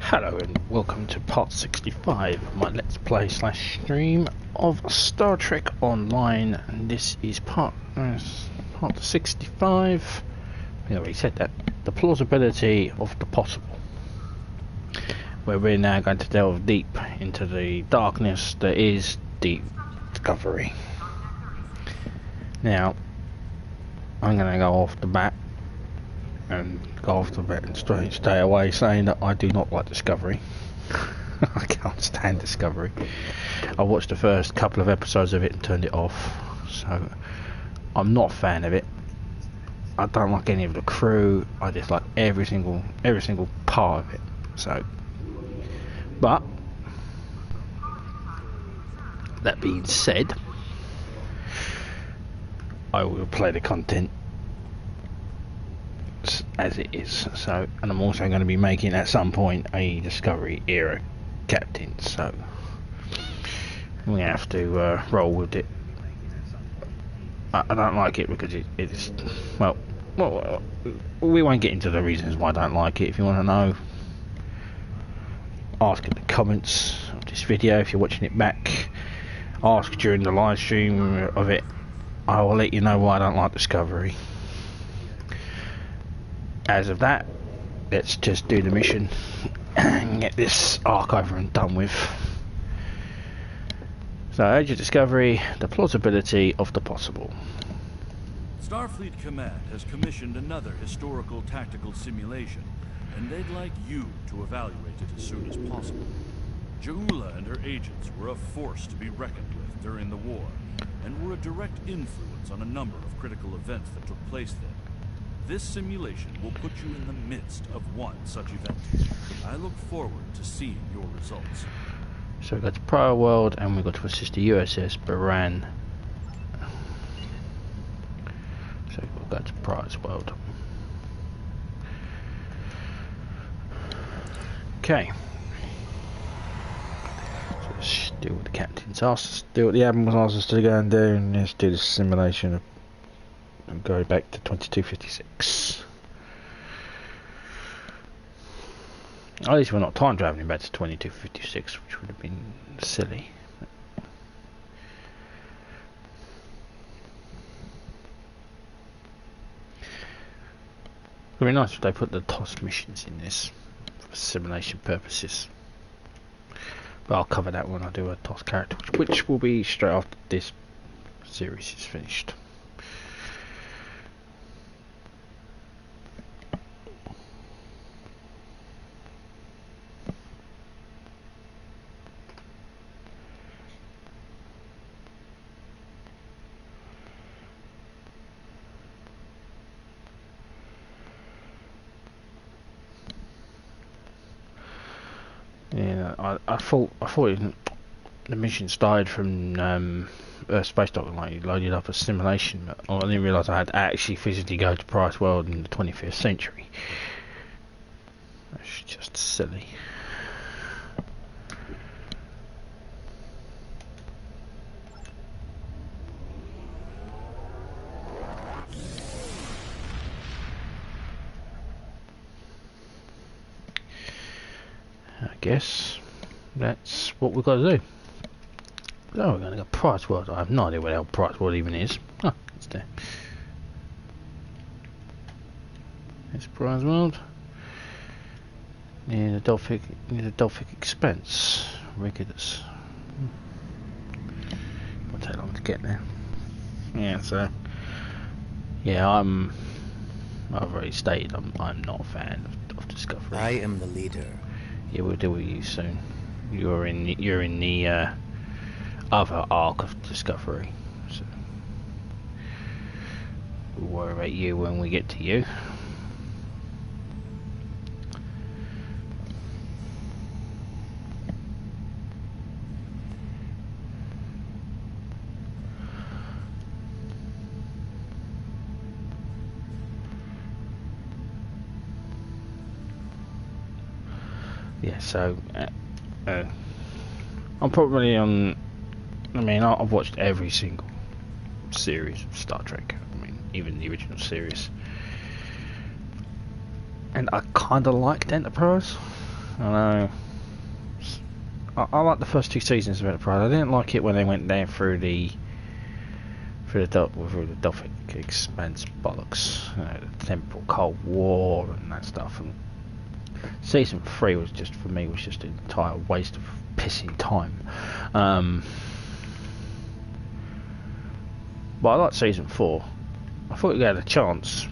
Hello and welcome to part 65 of my Let's Play / stream of Star Trek Online, and this is part 65. We already said that. The plausibility of the possible, where we're now going to delve deep into the darkness that is deep discovery. Now, I'm going to go off the bat and stay away saying that I do not like Discovery. I can't stand Discovery. I watched the first couple of episodes of it and turned it off, so I'm not a fan of it. I don't like any of the crew. I dislike every single part of it. So, but that being said, I will play the content as it is. So, and I'm also going to be making at some point a Discovery era captain, so we have to roll with it. I don't like it because it's well, we won't get into the reasons why I don't like it. If you want to know, ask in the comments of this video. If you're watching it back, ask during the live stream of it. I will let you know why I don't like Discovery. As of that, let's just do the mission and get this arc over and done with. So, Age of Discovery, the plausibility of the possible. Starfleet Command has commissioned another historical tactical simulation, and they'd like you to evaluate it as soon as possible. Ja'ula and her agents were a force to be reckoned with during the war, and were a direct influence on a number of critical events that took place then. This simulation will put you in the midst of one such event. I look forward to seeing your results. So we got to Prior World and we got to assist the USS Buran. So we'll go to Prior's World. Okay. So let's do what the captain's asked us to do, what the admiral's asked us to go and do, and let's do the simulation of and go back to 2256. At least we're not time travelling back to 2256, which would have been silly. It would be nice if they put the TOS missions in this for simulation purposes. But I'll cover that when I do a TOS character, which will be straight after this series is finished. Yeah, I thought the mission started from Earth Space Dock, like you loaded up a simulation, but I didn't realise I had to actually physically go to Price World in the 25th century. That's just silly. I guess that's what we've got to do. Oh, we're going to go Price World. I have no idea where the hell Price World even is. Oh, it's there. It's Price World. Near the Delphic Expanse. Rigidus. It'll take long to get there. Yeah, so yeah, I've already stated I'm not a fan of Discovery. I am the leader. Yeah, we'll deal with you soon. You're in the other arc of Discovery, so we'll worry about you when we get to you. Yeah, so I'm probably on. I mean, I've watched every single series of Star Trek. I mean, even the original series, and I kind of liked Enterprise. I know. I like the first two seasons of Enterprise. I didn't like it when they went down through the Delphic Expanse bollocks, you know, the temporal Cold War and that stuff. And season 3 was just, for me, was just an entire waste of pissing time. But I liked season 4. I thought it had a chance,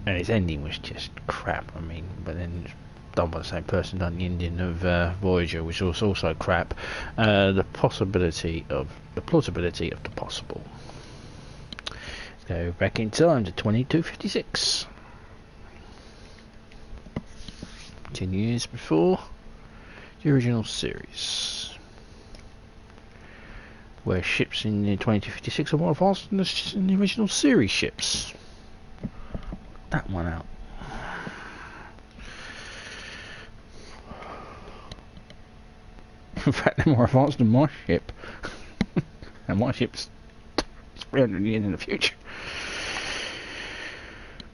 and its ending was just crap. I mean, but then it's done by the same person, done the ending of Voyager, which was also crap. The plausibility of the possible. Let's go back in time to 2256. 10 years before the original series, where ships in 2256 are more advanced than the original series ships. That one out. In fact, they're more advanced than my ship. And my ship's 300 years in the future.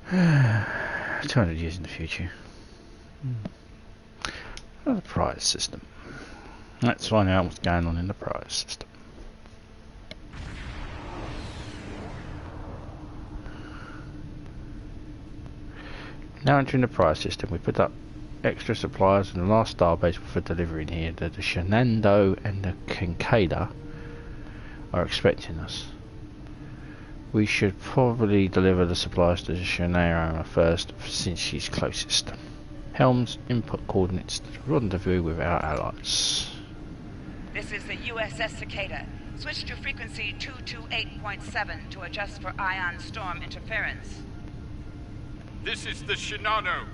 200 years in the future. The prize system. Let's find out what's going on in the prize system. Now entering the prize system, we put up extra supplies, and the last starbase for delivery in here. The Shenandoah and the Kincaida are expecting us. We should probably deliver the supplies to the Shenandoah first, since she's closest. Helms, input coordinates to rendezvous with our allies. This is the USS Cicada. Switch to frequency 228.7 to adjust for ion storm interference. This is the Shinano.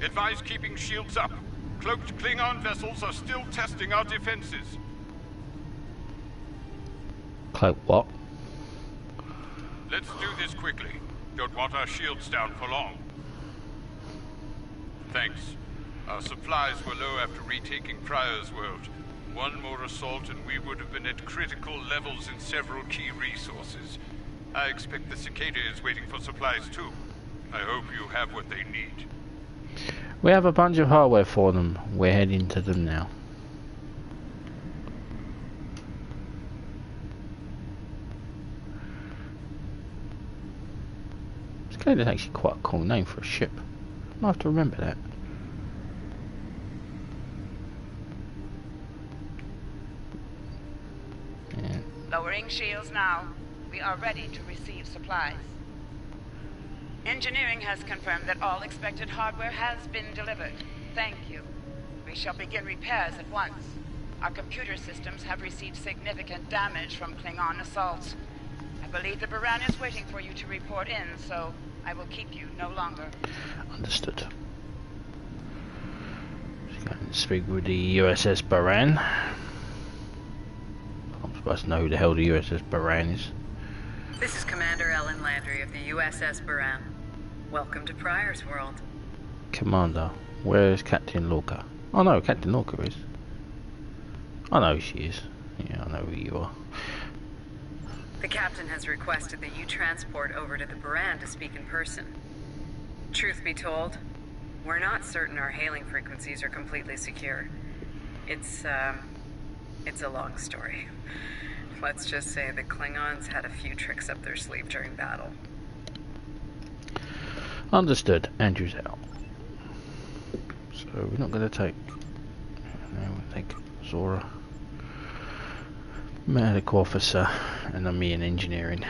Advise keeping shields up. Cloaked Klingon vessels are still testing our defenses. Cloak what? Let's do this quickly. Don't want our shields down for long. Thanks. Our supplies were low after retaking Pryor's world. One more assault and we would have been at critical levels in several key resources. I expect the Cicada is waiting for supplies too. I hope you have what they need. We have a bunch of hardware for them. We're heading to them now. Cicada's actually quite a cool name for a ship. I have to remember that. Yeah. Lowering shields now. We are ready to receive supplies. Engineering has confirmed that all expected hardware has been delivered. Thank you. We shall begin repairs at once. Our computer systems have received significant damage from Klingon assaults. I believe the Buran is waiting for you to report in, so I will keep you no longer. Understood. Let's go and speak with the USS Buran. I'm supposed to know who the hell the USS Buran is. This is Commander Ellen Landry of the USS Buran. Welcome to Pryor's world. Commander, where's Captain Lorca? I know who Captain Lorca is. I know who she is. Yeah, I know who you are. The captain has requested that you transport over to the Buran to speak in person. Truth be told, we're not certain our hailing frequencies are completely secure. It's a long story. Let's just say the Klingons had a few tricks up their sleeve during battle. Understood. Andrew's out. So we're not going to take... No, we'll take Zora. Medical officer, and then me in engineering.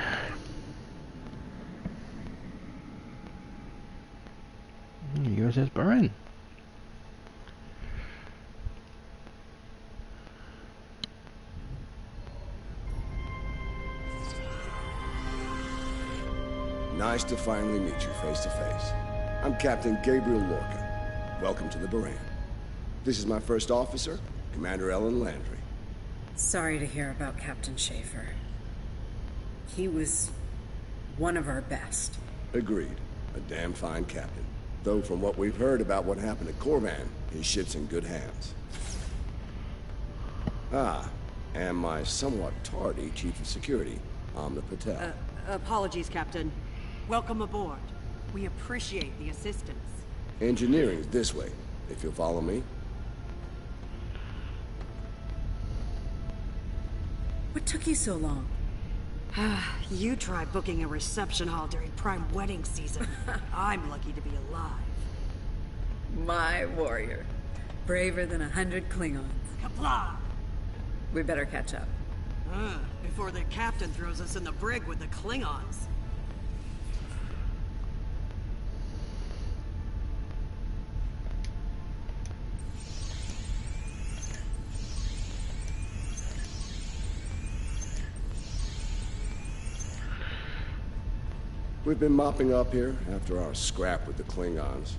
USS Buran. Nice to finally meet you face to face. I'm Captain Gabriel Lorca. Welcome to the Buran. This is my first officer, Commander Ellen Landry. Sorry to hear about Captain Schaefer. He was one of our best. Agreed. A damn fine captain. Though from what we've heard about what happened at Corvan, his ship's in good hands. Ah, and my somewhat tardy Chief of Security, Amna Patel. Apologies, Captain. Welcome aboard. We appreciate the assistance. Engineering's this way, if you'll follow me. What took you so long? You try booking a reception hall during prime wedding season. I'm lucky to be alive. My warrior. Braver than 100 Klingons. Kapla! We better catch up. Before the captain throws us in the brig with the Klingons. We've been mopping up here after our scrap with the Klingons.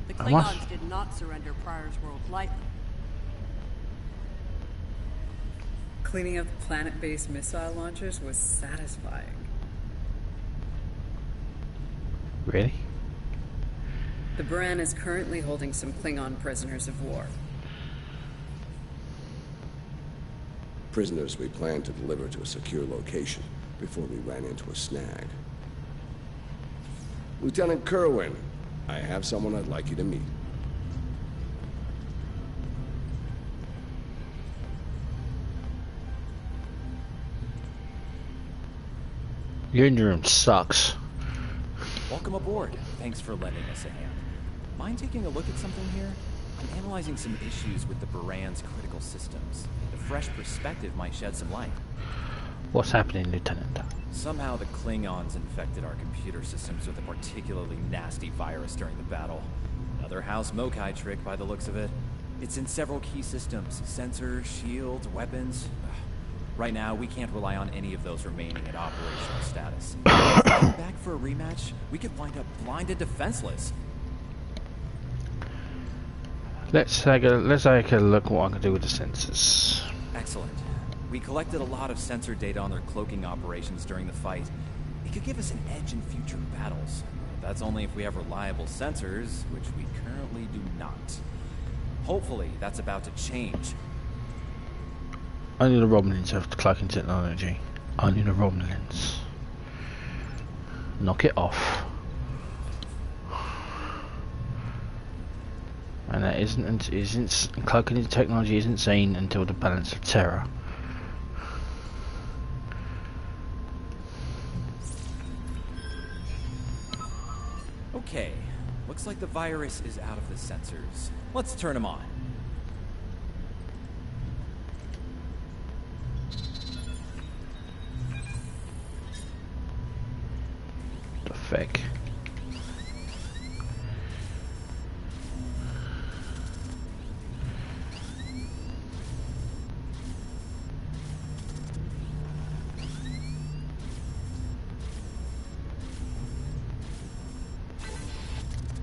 The Klingons did not surrender Pryor's world lightly. Cleaning up the planet-based missile launchers was satisfying. Really? The Buran is currently holding some Klingon prisoners of war. Prisoners we plan to deliver to a secure location before we ran into a snag. Lieutenant Kerwin, I have someone I'd like you to meet. Your room sucks. Welcome aboard. Thanks for lending us a hand. Mind taking a look at something here? I'm analyzing some issues with the Buran's critical systems. A fresh perspective might shed some light. What's happening, Lieutenant? Somehow the Klingons infected our computer systems with a particularly nasty virus during the battle. Another House Mokai trick by the looks of it. It's in several key systems. Sensors, shields, weapons. Right now, we can't rely on any of those remaining at operational status. If we come back for a rematch, we could wind up blind and defenseless. Let's take a look at what I can do with the sensors. Excellent. We collected a lot of sensor data on their cloaking operations during the fight. It could give us an edge in future battles. That's only if we have reliable sensors, which we currently do not. Hopefully, that's about to change. Only the Romulans have the cloaking technology. Only the Romulans. Knock it off. And that isn't cloaking technology isn't seen until the balance of terror. Okay, looks like the virus is out of the sensors. Let's turn them on. The feck.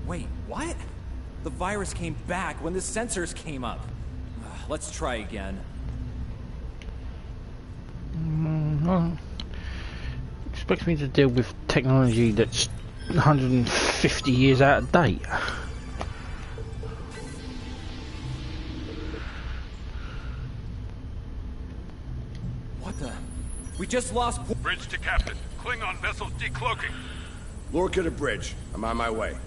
Wait, what? The virus came back when the sensors came up. Let's try again. Expect me to deal with technology that's 150 years out of date. What the? We just lost... Bridge to Captain. Klingon vessels decloaking. Lorca to bridge. I'm on my way.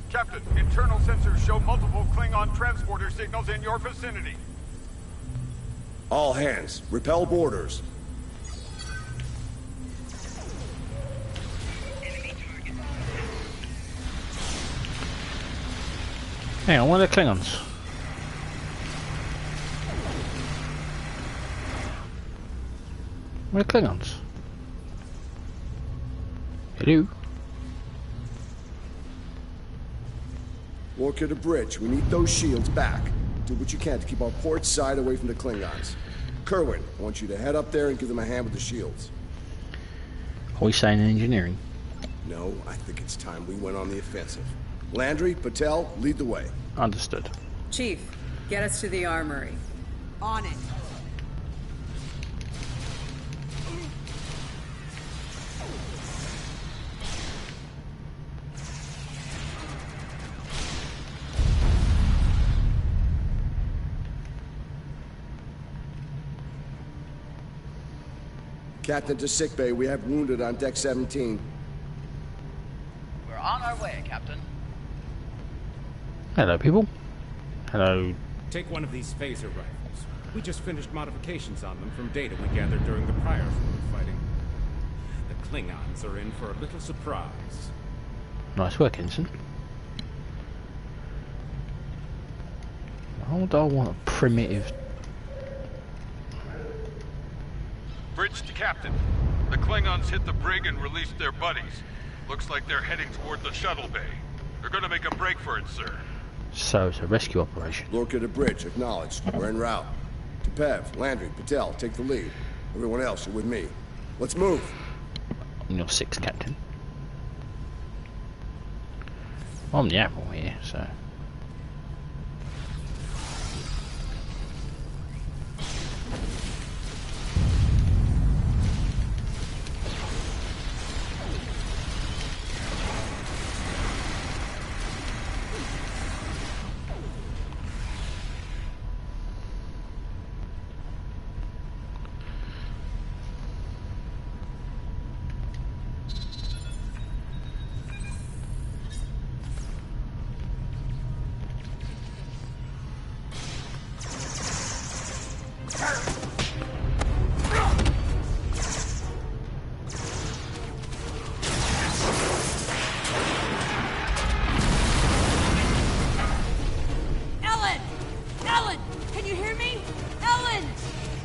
Captain, internal sensors show multiple Klingon transporter signals in your vicinity. All hands, repel boarders. Hang on, what are the Klingons? Where are the Klingons? Hello? Lorca to bridge. We need those shields back. Do what you can to keep our port side away from the Klingons. Kerwin, I want you to head up there and give them a hand with the shields. Are we saying engineering? No, I think it's time we went on the offensive. Landry, Patel, lead the way. Understood. Chief, get us to the armory. On it. Captain to sickbay. We have wounded on deck 17. We're on our way, Captain. Hello, people. Hello. Take one of these phaser rifles. We just finished modifications on them from data we gathered during the prior fluid fighting. The Klingons are in for a little surprise. Nice work, Ensign. Why would I want a primitive... Bridge to Captain. The Klingons hit the brig and released their buddies. Looks like they're heading toward the shuttle bay. They're gonna make a break for it, sir. So it's a rescue operation. Lorca to bridge, acknowledged. We're en route. Tepev, Landry, Patel, take the lead. Everyone else, you're with me. Let's move. I'm your sixth captain. I'm the admiral here, so...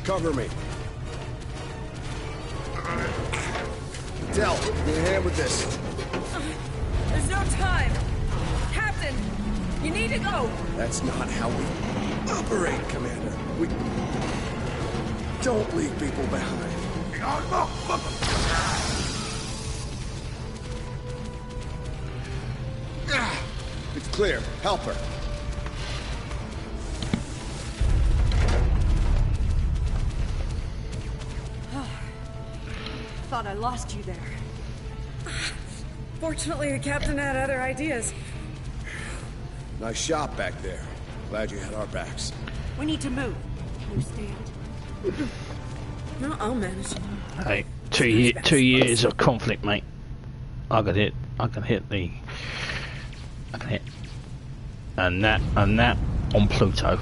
Cover me. Del, give me a hand with this. There's no time. Captain, you need to go. That's not how we operate, Commander. We don't leave people behind. It's clear. Help her. Thought I lost you there. Fortunately, the captain had other ideas. Nice shot back there. Glad you had our backs. We need to move. Understand? No, I'll manage. Hey, 2 years of conflict, mate. I can hit and that on Pluto.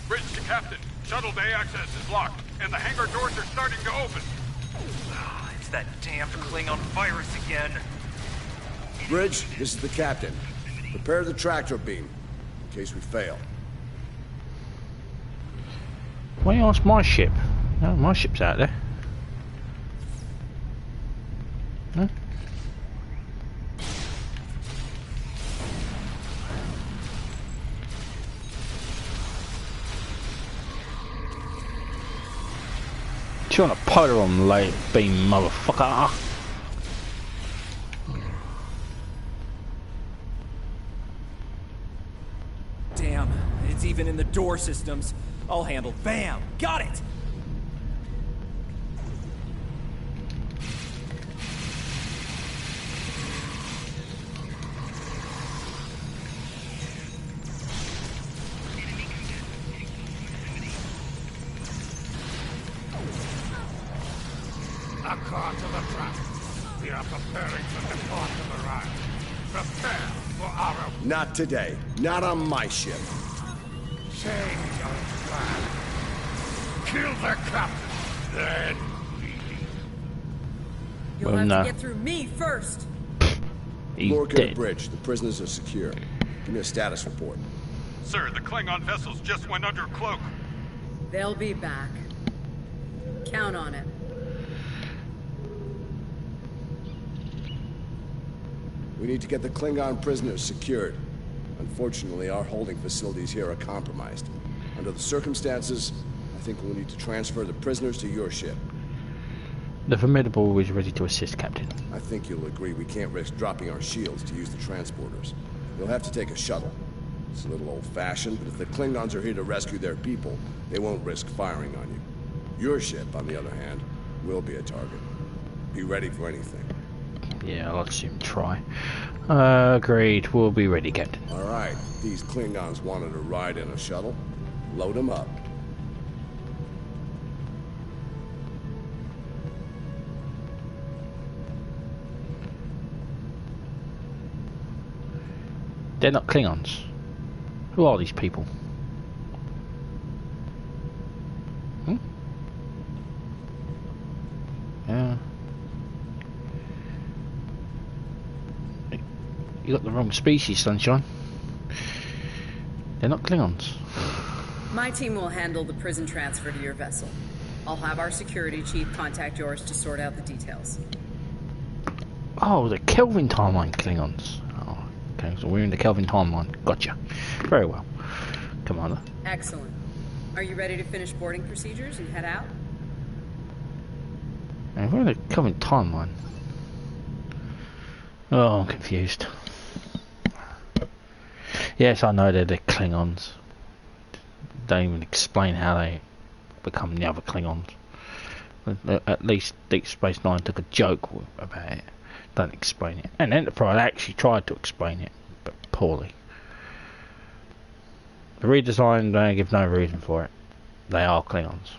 Bridge to Captain. Shuttle bay access is locked, and the hangar doors are starting to open. It's that damned Klingon virus again. Bridge, this is the captain. Prepare the tractor beam, in case we fail. Why you ask my ship? No, my ship's out there. No? You want a polar on late beam, motherfucker? Damn, it's even in the door systems. I'll handle. Bam! Got it! Accord to the trap. We are preparing for the court of Buran. Prepare for our... Not today. Not on my ship. Change your plan. Kill the captain, then we... You'll Well, have no. to get through me first. He's Lorca to dead. bridge. The prisoners are secure. Give me a status report. Sir, the Klingon vessels just went under cloak. They'll be back. Count on it. We need to get the Klingon prisoners secured. Unfortunately, our holding facilities here are compromised. Under the circumstances, I think we'll need to transfer the prisoners to your ship. The Formidable is ready to assist, Captain. I think you'll agree we can't risk dropping our shields to use the transporters. You'll have to take a shuttle. It's a little old-fashioned, but if the Klingons are here to rescue their people, they won't risk firing on you. Your ship, on the other hand, will be a target. Be ready for anything. Yeah, I'll see him try. Agreed. We'll be ready, Captain. All right. These Klingons wanted to ride in a shuttle. Load them up. They're not Klingons. Who are these people? Hmm? Yeah. You got the wrong species, Sunshine. They're not Klingons. My team will handle the prison transfer to your vessel. I'll have our security chief contact yours to sort out the details. Oh, the Kelvin timeline Klingons. Oh, okay, so we're in the Kelvin timeline. Gotcha. Very well, Commander. Excellent. Are you ready to finish boarding procedures and head out? And we're in the Kelvin timeline. Oh, I'm confused. Yes, I know they're the Klingons. Don't even explain how they become the other Klingons. At least Deep Space Nine took a joke about it. Don't explain it. And Enterprise actually tried to explain it, but poorly. The redesign, they give no reason for it. They are Klingons.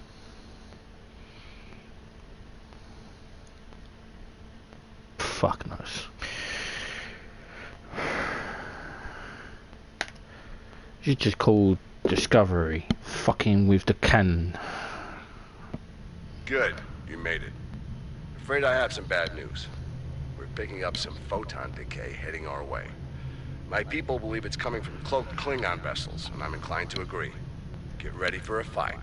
Fuck knows. You just call Discovery fucking with the cannon. Good. You made it. Afraid I have some bad news. We're picking up some photon decay heading our way. My people believe it's coming from cloaked Klingon vessels, and I'm inclined to agree. Get ready for a fight.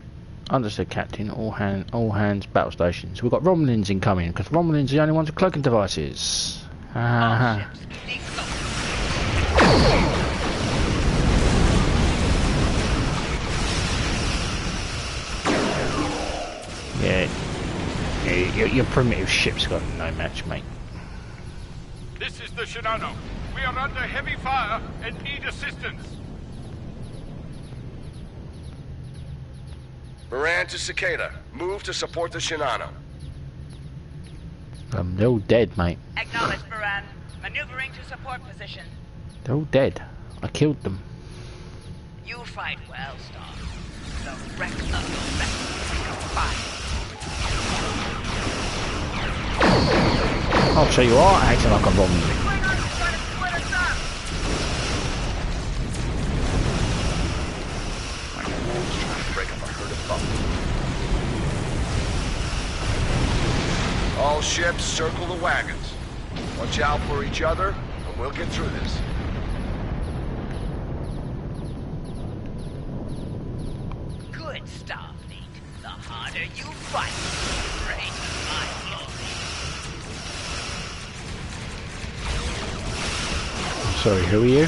Understood, Captain. All hands, battle stations. We've got Romulans incoming, because Romulans are the only ones with cloaking devices. Yeah, your primitive ship's got no match, mate. This is the Shinano. We are under heavy fire and need assistance. Buran to Cicada. Move to support the Shinano. They're all dead, mate. Acknowledge, Buran. Maneuvering to support position. They're all dead. I killed them. You fight well, Star. The wreck of your vessel. Fine. Oh, so you are acting like a Romulan. Break up a herd of buffalo. All ships circle the wagons. Watch out for each other, and we'll get through this. Good, Starfleet. The harder you fight, the greater my glory. Sorry, who are you?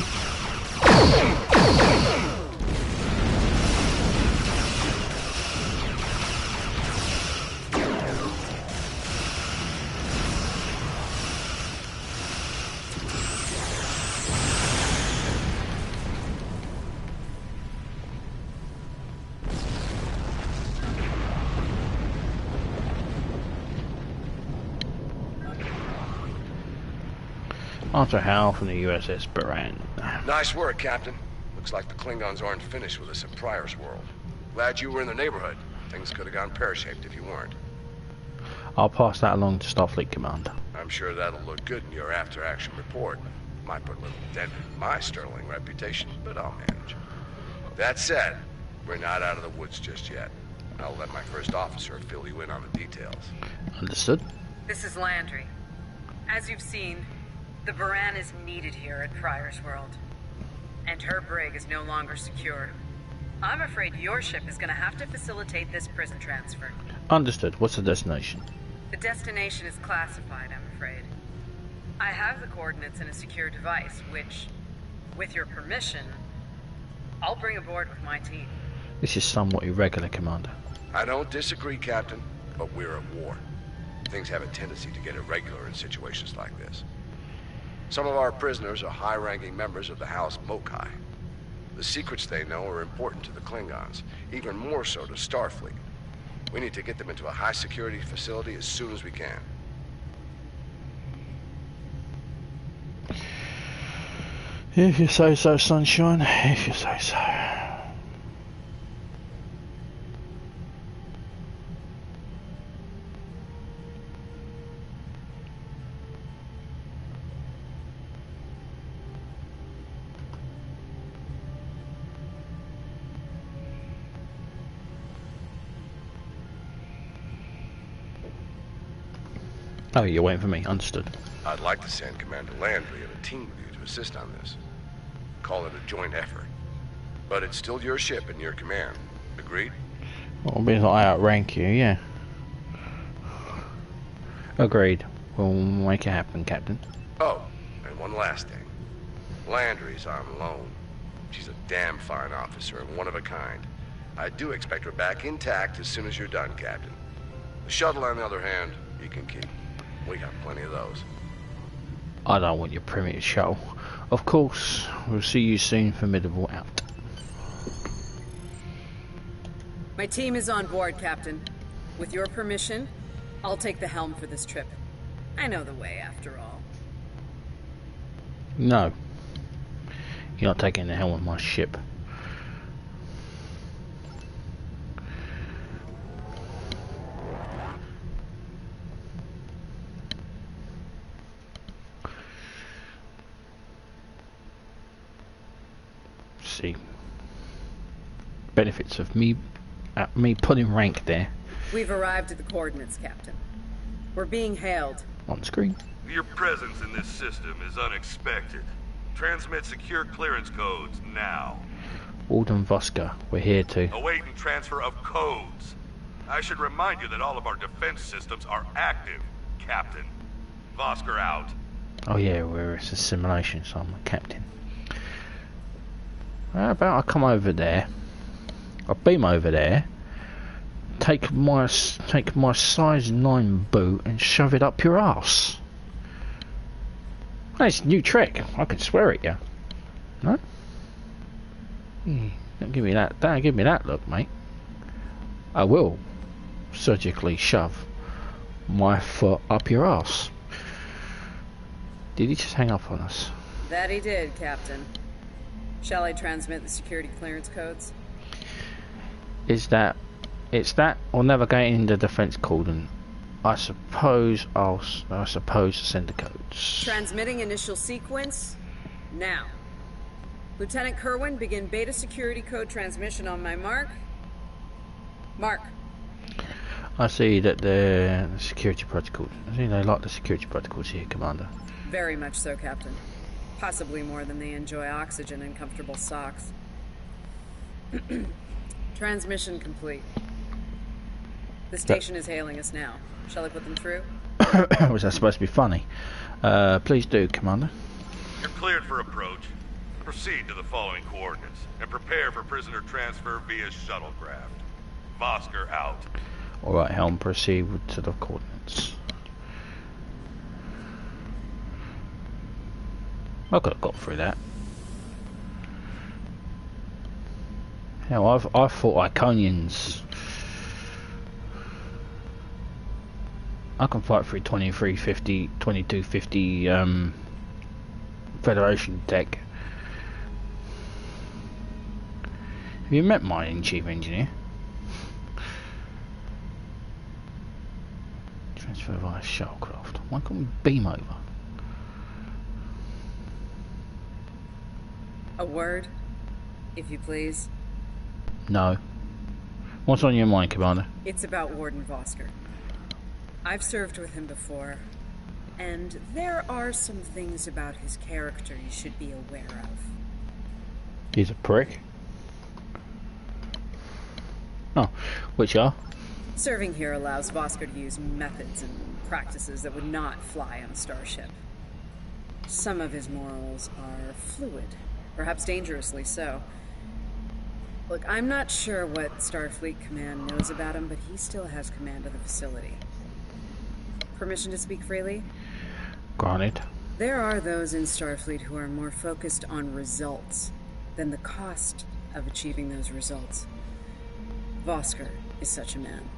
Arthur Howe from the USS Buran. Nice work, Captain. Looks like the Klingons aren't finished with us at Pryor's world. Glad you were in the neighborhood. Things could have gone pear-shaped if you weren't. I'll pass that along to Starfleet Command. I'm sure that'll look good in your after-action report. Might put a little dent in my sterling reputation, but I'll manage. That said, we're not out of the woods just yet. I'll let my first officer fill you in on the details. Understood. This is Landry. As you've seen, the Buran is needed here at Pryor's world. And her brig is no longer secure. I'm afraid your ship is going to have to facilitate this prison transfer. Understood. What's the destination? The destination is classified, I'm afraid. I have the coordinates in a secure device, which, with your permission, I'll bring aboard with my team. This is somewhat irregular, Commander. I don't disagree, Captain, but we're at war. Things have a tendency to get irregular in situations like this. Some of our prisoners are high-ranking members of the House Mokai. The secrets they know are important to the Klingons, even more so to Starfleet. We need to get them into a high-security facility as soon as we can. If you say so, Sunshine. If you say so. Oh, you're waiting for me. Understood. I'd like to send Commander Landry and a team with you to assist on this. Call it a joint effort. But it's still your ship and your command. Agreed? Well, because I outrank you, yeah. Agreed. We'll make it happen, Captain. Oh, and one last thing. Landry's on loan. She's a damn fine officer and one of a kind. I do expect her back intact as soon as you're done, Captain. The shuttle, on the other hand, you can keep. We got plenty of those. I don't want your primitive shuttle. Of course, we'll see you soon. Formidable out. My team is on board, Captain. With your permission, I'll take the helm for this trip. I know the way, after all. No. You're not taking the helm of my ship. See. Benefits of me putting rank there. We've arrived at the coordinates, Captain. We're being hailed. On screen. Your presence in this system is unexpected. Transmit secure clearance codes now. Walden Voska, we're here to... Awaiting transfer of codes. I should remind you that all of our defense systems are active, Captain. Vosker out. Oh yeah, it's a simulation, so I'm a captain. How about I come over there, I beam over there, take my size 9 boot and shove it up your ass. That's a new trick. I can swear at you. No? Don't give me that. Don't give me that look, mate. I will surgically shove my foot up your ass. Did he just hang up on us? That he did, Captain. Shall I transmit the security clearance codes? It's that or navigating the defense cordon. I suppose to send the codes. Transmitting initial sequence now. Lieutenant Kerwin, begin beta security code transmission on my mark. Mark. I see that the security protocols. I see they like the security protocols here, Commander. Very much so, Captain. Possibly more than they enjoy oxygen and comfortable socks. Transmission complete. The station is hailing us now. Shall I put them through? Was that supposed to be funny? Please do, Commander. You're cleared for approach. Proceed to the following coordinates and prepare for prisoner transfer via shuttlecraft. Vosker out. Alright, helm, proceed to the coordinates. I could have got through that. Hell, I thought Iconians. I can fight through 2350, 2250 Federation tech. Have you met my chief engineer? Transfer via shuttlecraft. Why can't we beam over? A word, if you please. No. What's on your mind, Commander? It's about Warden Vosker. I've served with him before, and there are some things about his character you should be aware of. He's a prick. Oh, which are? Serving here allows Vosker to use methods and practices that would not fly on a starship. Some of his morals are fluid, perhaps dangerously so. Look, I'm not sure what Starfleet Command knows about him, but he still has command of the facility. Permission to speak freely? Granted. There are those in Starfleet who are more focused on results than the cost of achieving those results. Vosker is such a man.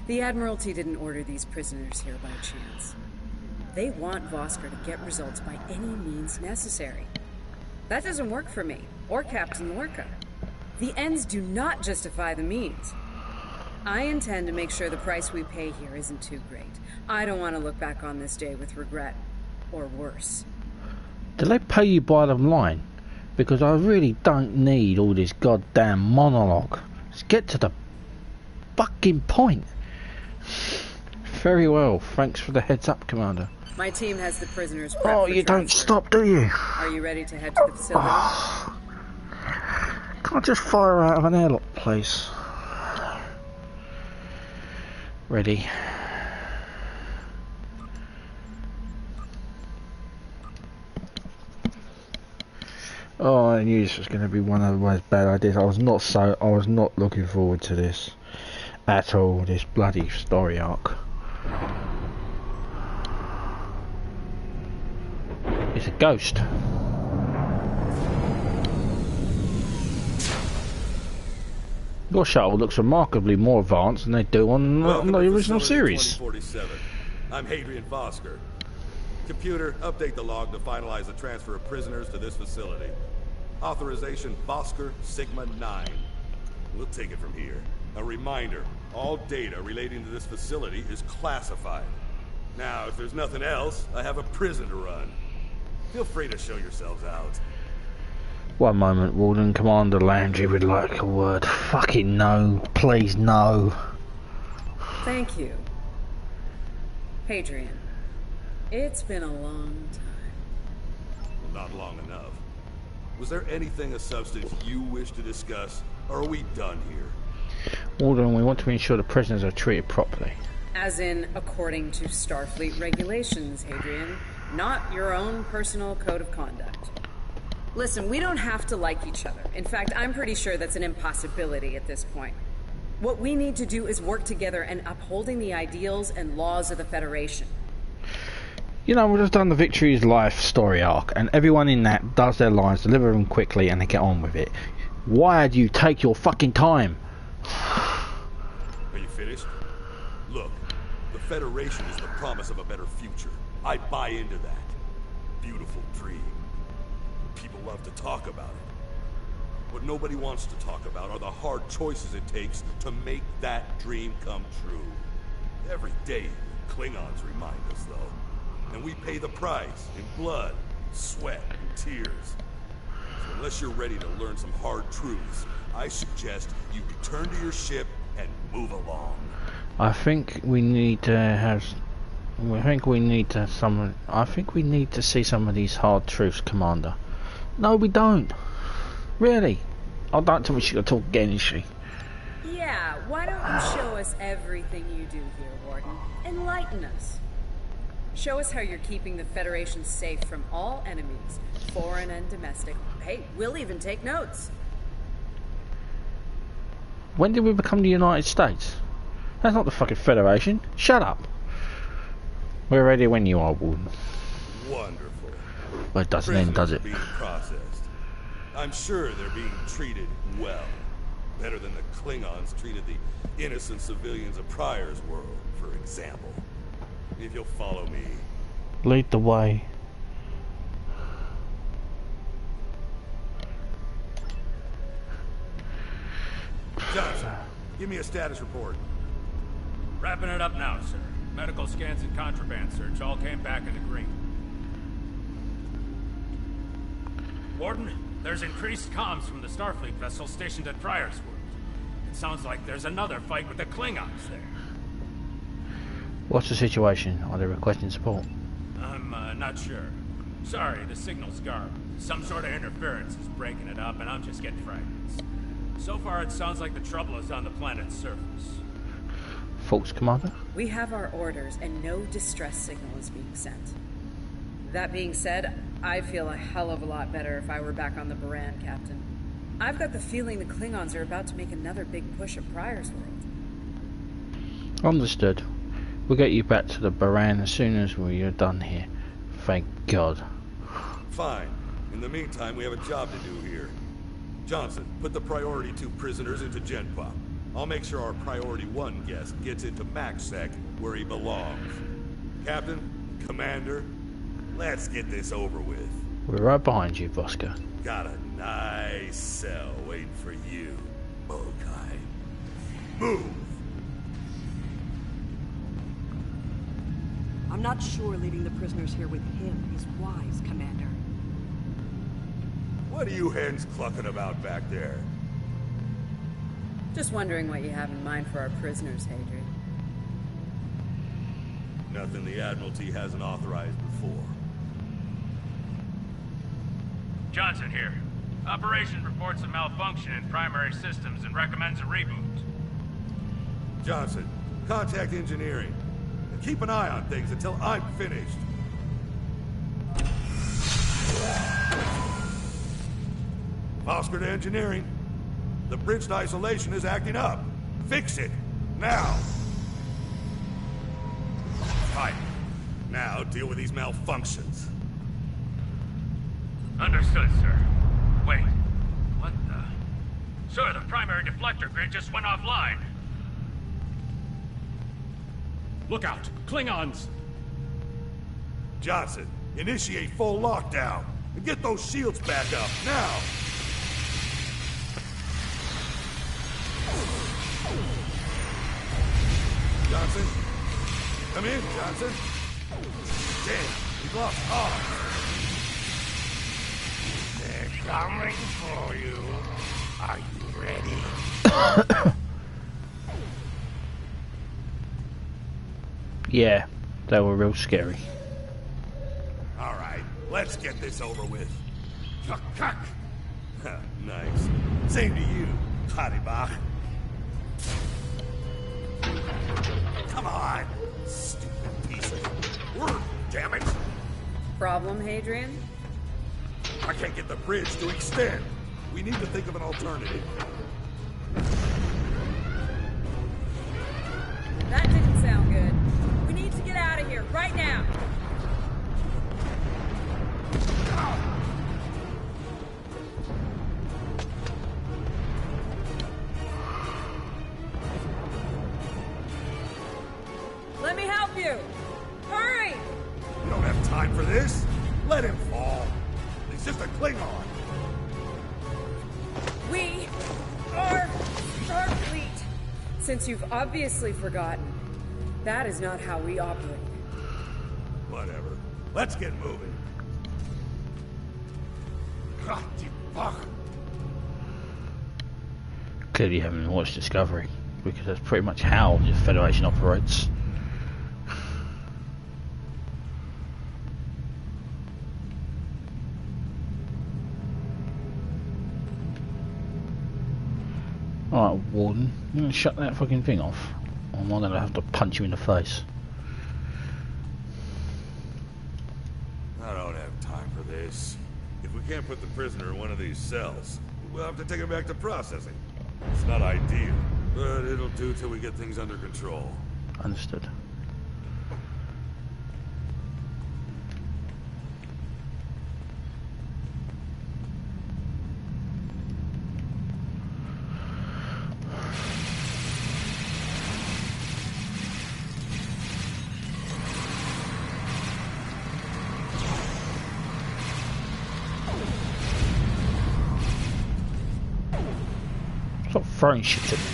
The Admiralty didn't order these prisoners here by chance. They want Vosker to get results by any means necessary. That doesn't work for me, or Captain Lorca. The ends do not justify the means. I intend to make sure the price we pay here isn't too great. I don't want to look back on this day with regret, or worse. Do they pay you bottom line? Because I really don't need all this goddamn monologue. Let's get to the fucking point. Very well. Thanks for the heads up, Commander. My team has the prisoners prepped Oh, for you don't transfer. stop, do you? Are you ready to head to the facility? Can't I just fire out of an airlock, please? Ready. Oh, I knew this was going to be one of the most bad ideas. I was not looking forward to this at all. This bloody story arc. It's a ghost. Your shuttle looks remarkably more advanced than they do on the original series. 2047. I'm Hadrian Vosker. Computer, update the log to finalize the transfer of prisoners to this facility. Authorization Vosker Sigma 9. We'll take it from here. A reminder, all data relating to this facility is classified. Now, if there's nothing else, I have a prison to run. Feel free to show yourselves out. One moment, Warden. Commander Landry would like a word. Fucking no. Please, no. Thank you. Hadrian, it's been a long time. Well, not long enough. Was there anything of substance you wish to discuss, or are we done here? Warden, we want to ensure the prisoners are treated properly. As in, according to Starfleet regulations, Hadrian. Not your own personal code of conduct. Listen, we don't have to like each other. In fact, I'm pretty sure that's an impossibility at this point. What we need to do is work together in upholding the ideals and laws of the Federation. You know, we've just done the Victory is Life story arc, and everyone in that does their lines, deliver them quickly, and they get on with it. Why do you take your fucking time? Are you finished? Look, the Federation is the promise of a better future. I buy into that. Beautiful dream. People love to talk about it. What nobody wants to talk about are the hard choices it takes to make that dream come true. Every day, Klingons remind us, though. And we pay the price in blood, sweat, and tears. So unless you're ready to learn some hard truths, I suggest you return to your ship and move along. I think we need to have... I think we need to see some of these hard truths, Commander. No, we don't. Really. I don't tell me she's gonna talk again, is she? Yeah, why don't you show us everything you do here, Warden? Enlighten us. Show us how you're keeping the Federation safe from all enemies, foreign and domestic. Hey, we'll even take notes. When did we become the United States? That's not the fucking Federation. Shut up. We're ready when you are, Warden. Wonderful. Well, it doesn't end, does it? Being processed. I'm sure they're being treated well. Better than the Klingons treated the innocent civilians of Pryor's world, for example. If you'll follow me. Lead the way. Johnson, give me a status report. Wrapping it up now, sir. Medical scans and contraband search all came back into green. Warden, there's increased comms from the Starfleet vessel stationed at Pryor's world. It sounds like there's another fight with the Klingons there. What's the situation? Are they requesting support? I'm not sure. Sorry, the signal's garbled. Some sort of interference is breaking it up, and I'm just getting fragments. So far, it sounds like the trouble is on the planet's surface. Thoughts, Commander? We have our orders, and no distress signal is being sent. That being said, I feel a hell of a lot better if I were back on the Buran, Captain. I've got the feeling the Klingons are about to make another big push at Pryor's world. Understood. We'll get you back to the Buran as soon as we're done here. Thank God. Fine. In the meantime, we have a job to do here. Johnson, put the Priority 2 prisoners into Genpop. I'll make sure our Priority 1 guest gets into MaxSec, where he belongs. Captain, Commander, let's get this over with. We're right behind you, Vosker. Got a nice cell waiting for you, Mokai. Move! I'm not sure leaving the prisoners here with him is wise, Commander. What are you hens clucking about back there? Just wondering what you have in mind for our prisoners, Hadrian. Nothing the Admiralty hasn't authorized before. Johnson here. Operation reports a malfunction in primary systems and recommends a reboot. Johnson, contact engineering. And keep an eye on things until I'm finished. Oscar to engineering. The bridge to isolation is acting up. Fix it. Now. Right. Now deal with these malfunctions. Understood, sir. Wait. What the... Sir, the primary deflector grid just went offline. Look out! Klingons! Johnson, initiate full lockdown. And get those shields back up, now! Johnson? Come in, Johnson. Damn, we've lost arms. They're coming for you. Are you ready? Yeah, they were real scary. All right, let's get this over with. Nice. Same to you, Haribach. Come on, stupid piece of work, damn it! Problem, Hadrian? I can't get the bridge to extend. We need to think of an alternative. That didn't sound good. We need to get out of here, right now! Let me help you! Hurry! We don't have time for this. Let him fall. He's just a Klingon. We are Starfleet. Since you've obviously forgotten, that is not how we operate. Whatever. Let's get moving. Clearly you haven't watched Discovery, because that's pretty much how the Federation operates. Alright, Warden, you gonna shut that fucking thing off? Or am I gonna have to punch you in the face? I don't have time for this. If we can't put the prisoner in one of these cells, we'll have to take him back to processing. It's not ideal, but it'll do till we get things under control. Understood. Stop throwing shit at me.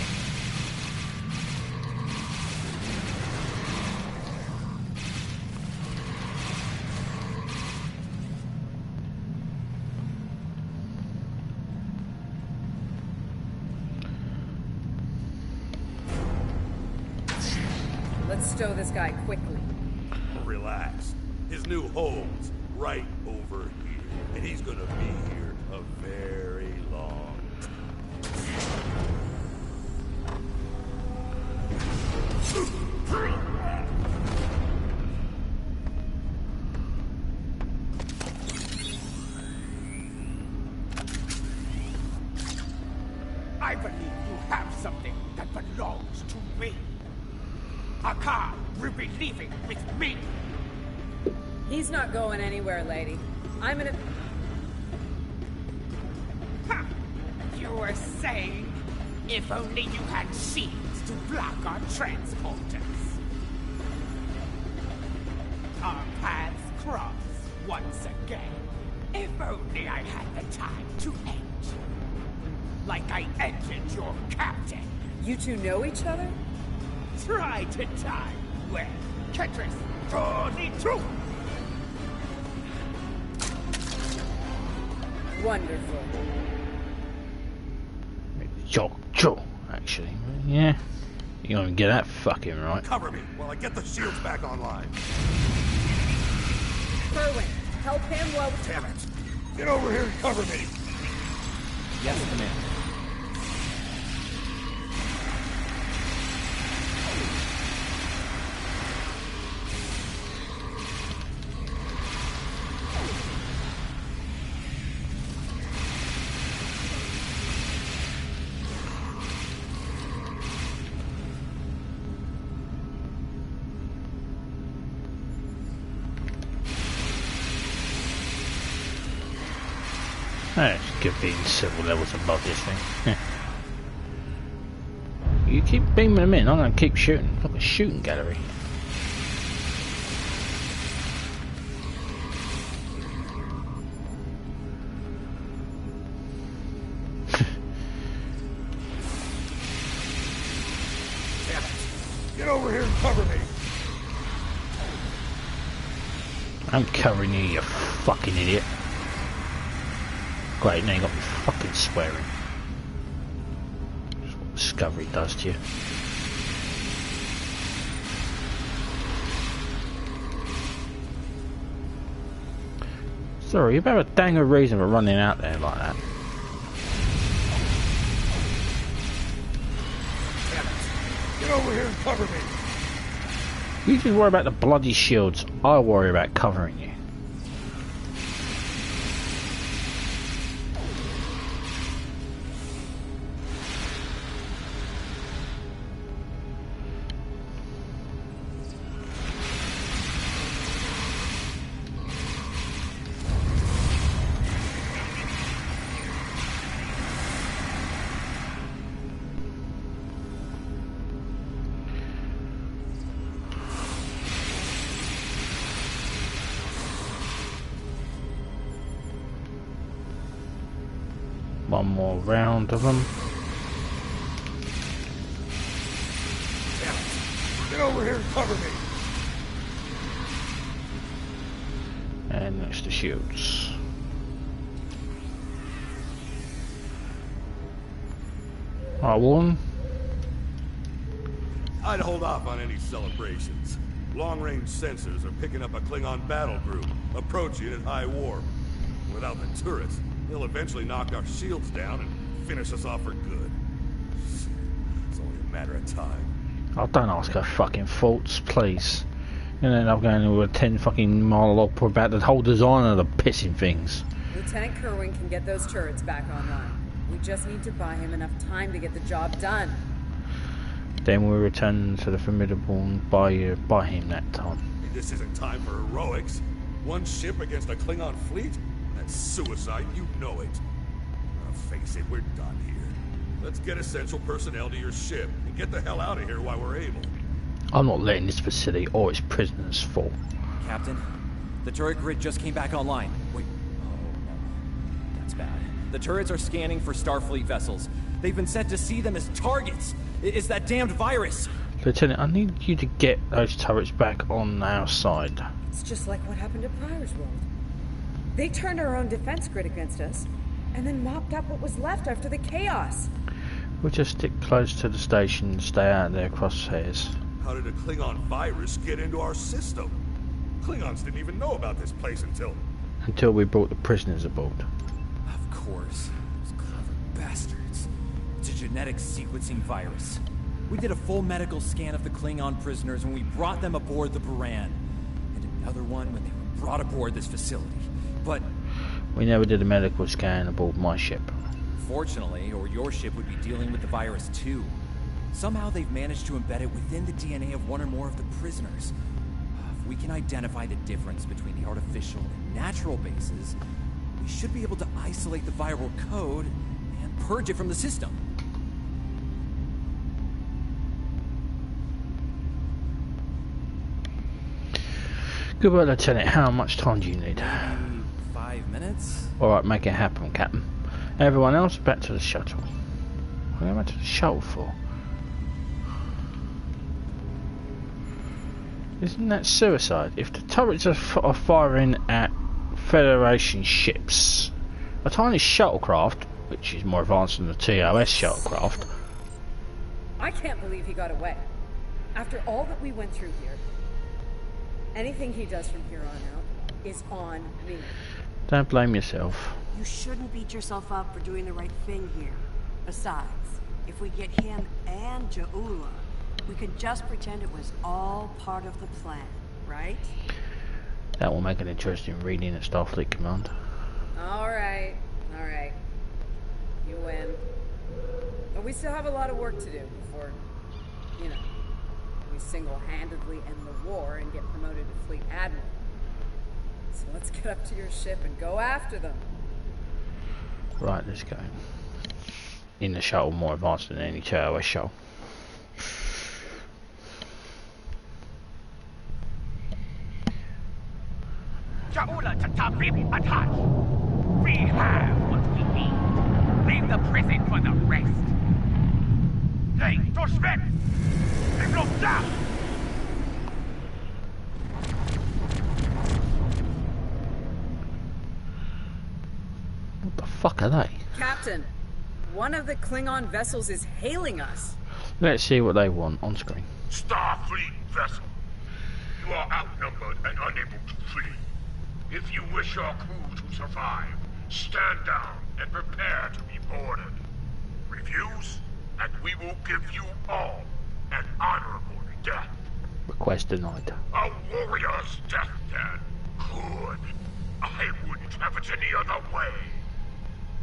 Let's stow this guy quickly. Relax. His new home's right over here. And he's gonna be here a very long I believe you have something that belongs to me. Akar will be leaving with me. He's not going anywhere, lady. I'm gonna... Ha! You were saying, if only you had shields to block our transporters. Our paths cross once again. If only I had the time to end. Like I ended your captain. You two know each other? Try to die well. Ketris, Tornitu! Wonderful. Joe, actually. Yeah. You gonna get that fucking right. Cover me while I get the shields back online. Kerwin, help him lower. Damn it! Get over here and cover me! Yes, Commander. It's good being several levels above this thing. You keep beaming them in, I'm gonna keep shooting. Like a shooting gallery. Damn it! Get over here and cover me! I'm covering you, you fucking idiot. Great, now you got me fucking swearing. That's what Discovery does to you. Sorry, you've had a dang of reason for running out there like that. Damn it! Get over here and cover me! You just worry about the bloody shields, I'll worry about covering you. One more round of them. Damn it! Get over here and cover me! And next to shields. Alright, one. I'd hold off on any celebrations. Long-range sensors are picking up a Klingon battle group, approaching at high warp. Without the turrets, they'll eventually knock our shields down and finish us off for good. It's only a matter of time. Oh, don't ask her fucking faults, please. And then I'm going to a 10 fucking monologue about the whole design of the pissing things. Lieutenant Kerwin can get those turrets back online. We just need to buy him enough time to get the job done. Then we'll return to the Formidable and buy him that time. This isn't time for heroics. One ship against a Klingon fleet? That's suicide, you know it. Face it, we're done here. Let's get essential personnel to your ship and get the hell out of here while we're able. I'm not letting this facility or its prisoners fall. Captain, the turret grid just came back online. Wait, oh no, that's bad. The turrets are scanning for Starfleet vessels. They've been set to see them as targets. It's that damned virus. Lieutenant, I need you to get those turrets back on our side. It's just like what happened to Pryor's World. They turned our own defense grid against us, and then mopped up what was left after the chaos. We'll just stick close to the station and stay out of their crosshairs. How did a Klingon virus get into our system? Klingons didn't even know about this place until we brought the prisoners aboard. Of course. Those clever bastards. It's a genetic sequencing virus. We did a full medical scan of the Klingon prisoners when we brought them aboard the Buran. And another one when they were brought aboard this facility. But we never did a medical scan aboard my ship. Fortunately, or your ship would be dealing with the virus too. Somehow they've managed to embed it within the DNA of one or more of the prisoners. If we can identify the difference between the artificial and natural bases, we should be able to isolate the viral code and purge it from the system. Good work, Lieutenant. How much time do you need? 5 minutes? Alright, make it happen, Captain. Everyone else, back to the shuttle. What am I back to the shuttle for? Isn't that suicide? If the turrets are firing at Federation ships, a tiny shuttlecraft, which is more advanced than the TOS shuttlecraft... I can't believe he got away. After all that we went through here, anything he does from here on out is on me. Don't blame yourself. You shouldn't beat yourself up for doing the right thing here. Besides, if we get him and Ja'ula, we can just pretend it was all part of the plan, right? That will make an interesting reading at Starfleet Command. Alright. You win. But we still have a lot of work to do before, you know, we single-handedly end the war and get promoted to Fleet Admiral. So let's get up to your ship and go after them. Right, let's go. In the shuttle, more advanced than any TOS shuttle. Ja'ula to Ta'Vim Ataj. We have what we need. Leave the prison for the rest. Hey, Toshvet! Look down! What the fuck are they? Captain, one of the Klingon vessels is hailing us. Let's see what they want on screen. Starfleet vessel. You are outnumbered and unable to flee. If you wish your crew to survive, stand down and prepare to be boarded. Refuse, and we will give you all an honorable death. Request denied. A warrior's death, then. Good. I wouldn't have it any other way.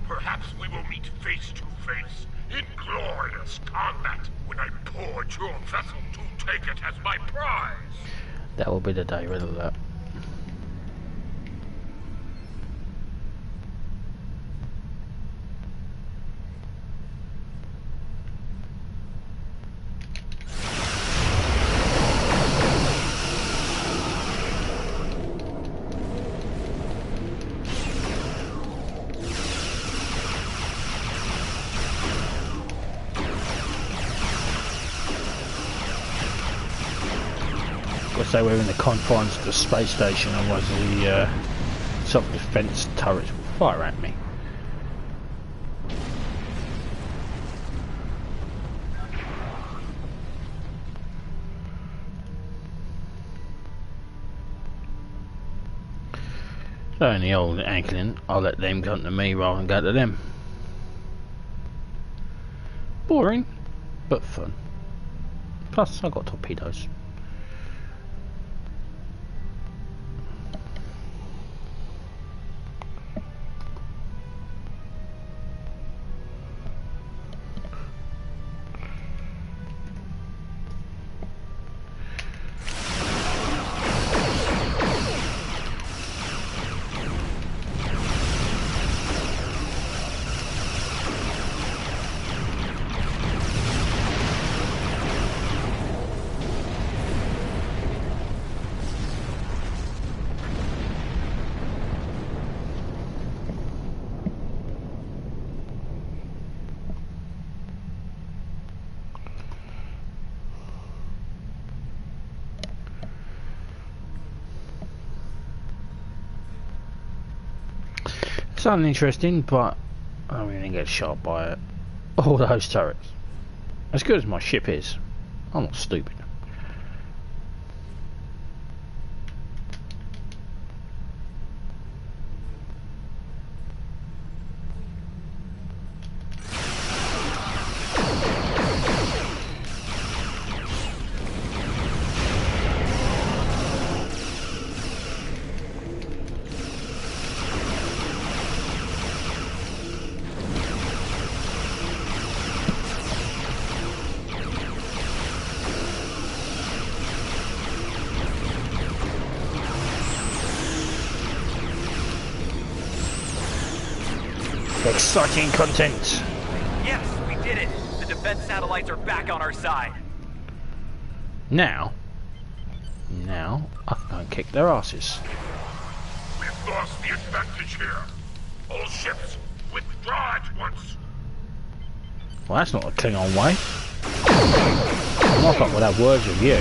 Perhaps we will meet face to face in glorious combat when I board your vessel to take it as my prize. That will be the day, rid of that. So we're in the confines of the space station, otherwise the self-defense turrets will fire at me. So in the old Ankling, I'll let them come to me rather than go to them. Boring, but fun. Plus, I've got torpedoes. Something interesting, but I'm going to get shot by all those turrets. As good as my ship is, I'm not stupid. Exciting content. Yes, we did it. The defense satellites are back on our side. Now I can go and kick their asses. We've lost the advantage here. All ships, withdraw at once. Well, that's not a Klingon way. I'm not got without words with you.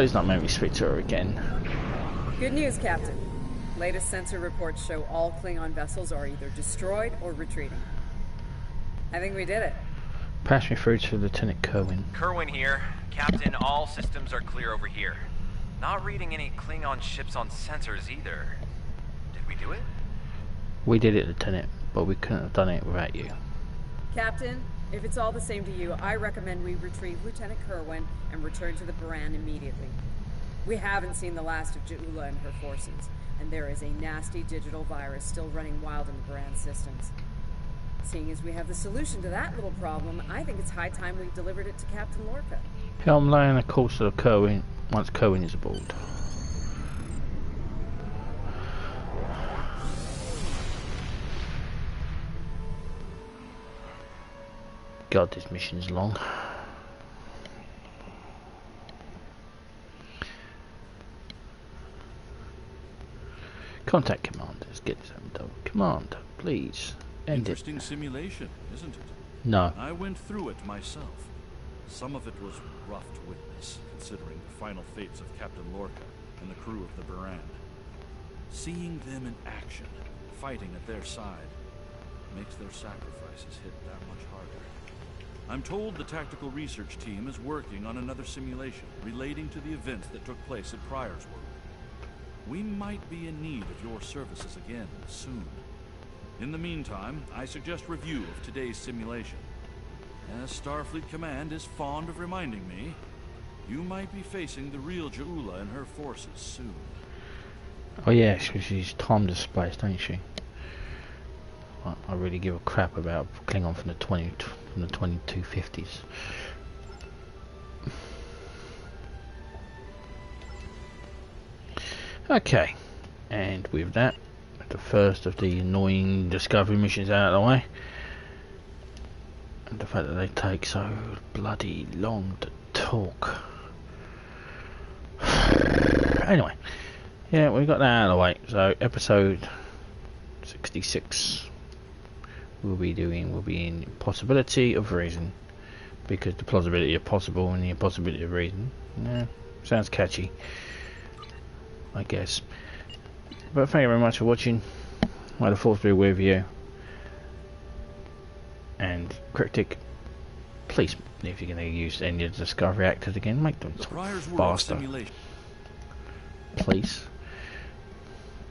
please don't make me speak to her again. Good news, Captain. Latest sensor reports show all Klingon vessels are either destroyed or retreating. I think we did it. Pass me through to Lieutenant Kerwin. Kerwin here. Captain, all systems are clear over here. Not reading any Klingon ships on sensors either. Did we do it? We did it, Lieutenant, but we couldn't have done it without you. Captain, if it's all the same to you, I recommend we retrieve Lieutenant Kerwin and return to the Buran immediately. We haven't seen the last of Ja'ula and her forces, and there is a nasty digital virus still running wild in the Buran systems. Seeing as we have the solution to that little problem, I think it's high time we delivered it to Captain Lorca. I'm laying a course of Kerwin once Kerwin is aboard. God, this mission's long. Contact commanders. Get this done. Commander, please. Interesting simulation, isn't it? No. I went through it myself. Some of it was rough to witness, considering the final fates of Captain Lorca and the crew of the Buran. Seeing them in action, fighting at their side, makes their sacrifices hit that much harder. I'm told the tactical research team is working on another simulation relating to the events that took place at Pryor's world. We might be in need of your services again soon. In the meantime, I suggest review of today's simulation. As Starfleet Command is fond of reminding me, you might be facing the real Ja'ula and her forces soon. Oh yeah, she's time displaced, ain't she? I really give a crap about Klingon from the 2250s. Okay, and with that, the first of the annoying discovery missions out of the way, and the fact that they take so bloody long to talk. Anyway, yeah, we got that out of the way. So episode 66 will be in Possibility of Reason, because the plausibility of possible and the impossibility of reason. Yeah, sounds catchy, I guess. But thank you very much for watching. May the force be with you. And Cryptic, please, if you're going to use any of the Discovery actors again, make them faster. Please.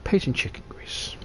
Peas and chicken grease.